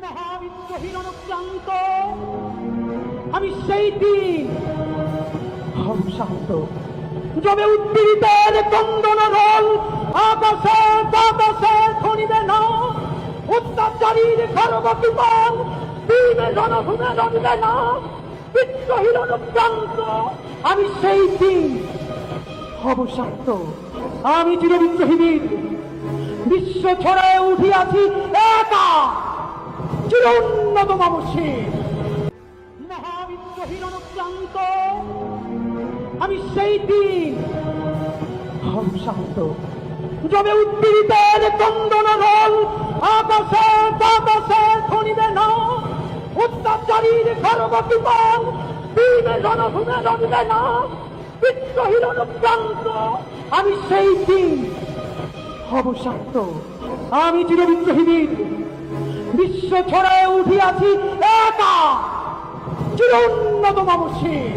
মহাবিদ্রোহীর অনুক্রান্ত আমি সেই দিন হংসান্ত যবে উদ্দীরিতের কন্দন রোল আকাশে বাতাসে ধনিবে না অত্যাচারীর সর্বকৃপণ দিনে জনভূমে রনিবে না বিদ্রোহীর অনুক্রান্ত আমি সেই দিন অবশান্ত আমি চিরবিদ্রোহীর বিশ্ব ছড়ায় উঠিয়াছি একা চিরোন্নত মামসীর মহাবিদ্রোহীর অনুক্রান্ত আমি সেই দিন হংসান্ত যবে উদ্দীরিতের কন্দন রোল আকাশে বাতাসে ধনিবে না অত্যাচারীর সর্বকৃপণ দিনে জনভূমে রনিবে না বিদ্রোহীর অনুক্রান্ত আমি সেই দিন অবশান্ত আমি চিরবিদ্রোহীর বিশ্ব ছড়ায় উঠিয়াছি একা চিরোন্নত মামসীর